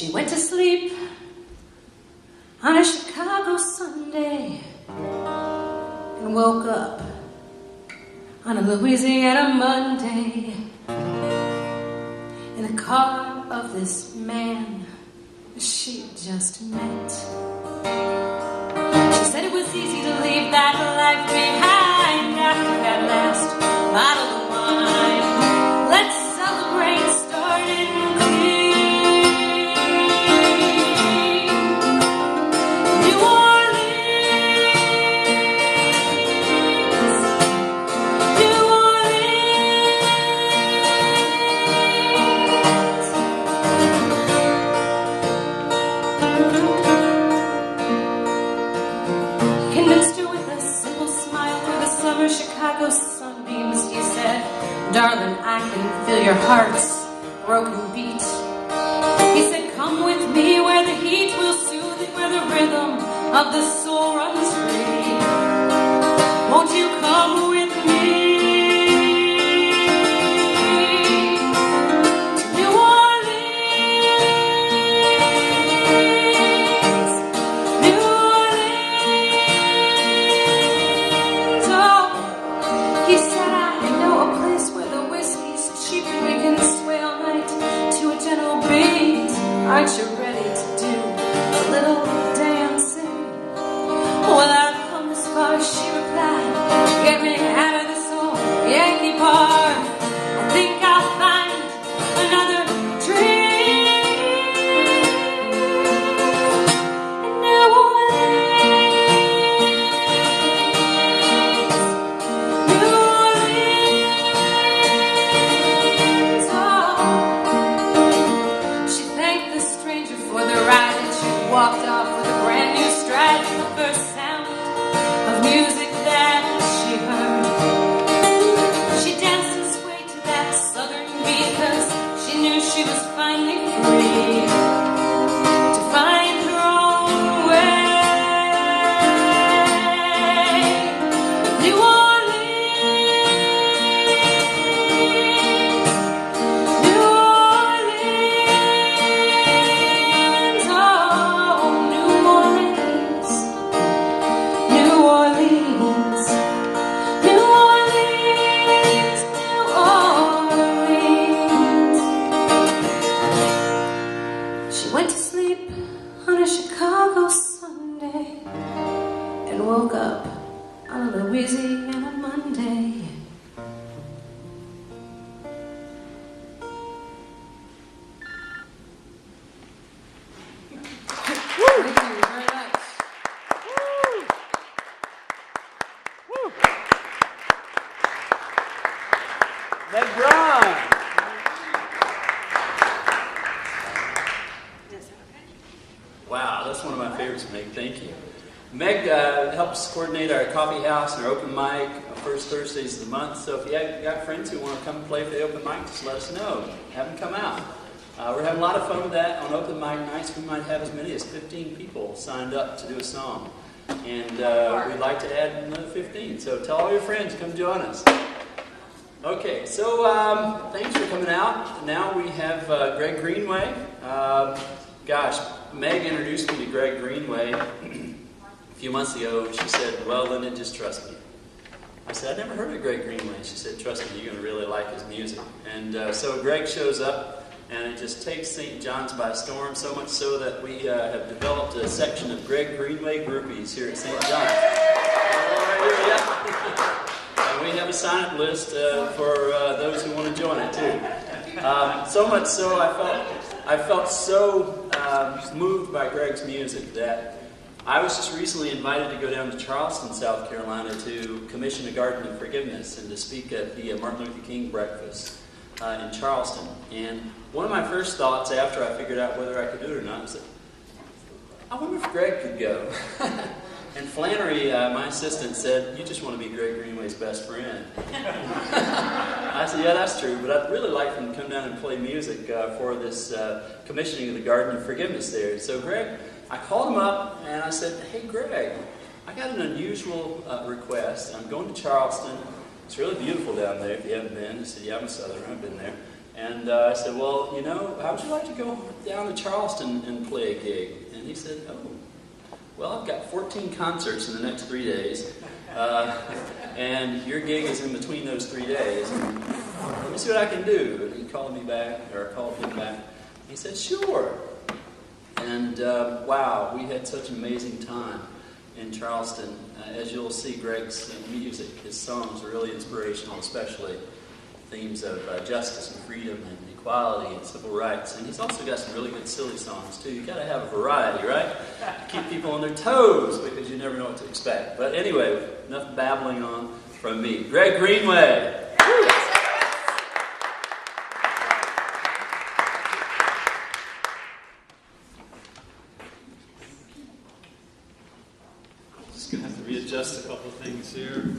She went to sleep on a Chicago Sunday and woke up on a Louisiana Monday in the car of this man she had just met. She said it was easy to leave that life behind after that last bottle of wine. Let's celebrate starting clean. New Orleans, New Orleans. Convinced her with a simple smile through the summer Chicago sunbeams, he said, "Darling, I can feel your heart's broken beat." He said, "Come with me where the heat will soothe it, where the rhythm of the soul runs free. Won't you come with me to New Orleans, New Orleans?" Oh, he said, "I know a place where the whiskey's cheap and we can sway all night to a gentle beat. Aren't you ready to do a little dancing?" "Well, I've come this far," she replied. "Get me out of this old Yankee bar. I think I'll find another dream in New Orleans, New Orleans." Oh, she thanked the stranger for the ride and she walked off with a brand new stride to the first sound of music that she heard. She danced and swayed to that southern beat 'cause she knew she was finally free to find her own way. New Orleans, New Orleans, oh, New Orleans, New Orleans, New Orleans, New Orleans. She went to sleep on a Chicago Sunday and woke up on a Louisiana Monday. Thank you very much. Meg Brown. Wow, that's one of my favorites, Meg. Thank you. Meg helps coordinate our coffee house and our open mic first Thursdays of the month. So if you have got friends who want to come play for the open mic, just let us know. Have them come out. We're having a lot of fun with that. On open mic nights, we might have as many as 15 people signed up to do a song. And we'd like to add another 15. So tell all your friends, come join us. Okay, so thanks for coming out. Now we have Greg Greenway. Gosh, Meg introduced me to Greg Greenway a few months ago. She said, "Well, Linda, just trust me." I said, "I've never heard of Greg Greenway." She said, "Trust me, you're going to really like his music." And so Greg shows up, and it just takes St. John's by storm, so much so that we have developed a section of Greg Greenway groupies here at St. John's. And we have a sign-up list for those who want to join it too. So much so, I felt so moved by Greg's music that I was just recently invited to go down to Charleston, South Carolina, to commission a Garden of Forgiveness and to speak at the Martin Luther King breakfast in Charleston. And one of my first thoughts after I figured out whether I could do it or not was that, I wonder if Greg could go. And Flannery, my assistant, said, "You just want to be Greg Greenway's best friend." I said, "Yeah, that's true, but I'd really like for him to come down and play music for this commissioning of the Garden of Forgiveness there." So Greg, I called him up and I said, "Hey Greg, I got an unusual request. I'm going to Charleston. It's really beautiful down there if you haven't been." He said, "Yeah, I'm a Southerner, I've been there. And I said, well, you know, how would you like to go down to Charleston and play a gig? And he said, oh, well, I've got 14 concerts in the next 3 days. And your gig is in between those 3 days. And let me see what I can do. And he called me back, or I called him back. He said, sure. And wow, we had such an amazing time in Charleston. As you'll see, Greg's music, his songs are really inspirational, especially themes of justice and freedom and equality and civil rights. And he's also got some really good silly songs too. You got to have a variety, right? Keep people on their toes because you never know what to expect. But anyway, enough babbling on from me. Greg Greenway. Just gonna have to readjust a couple things here.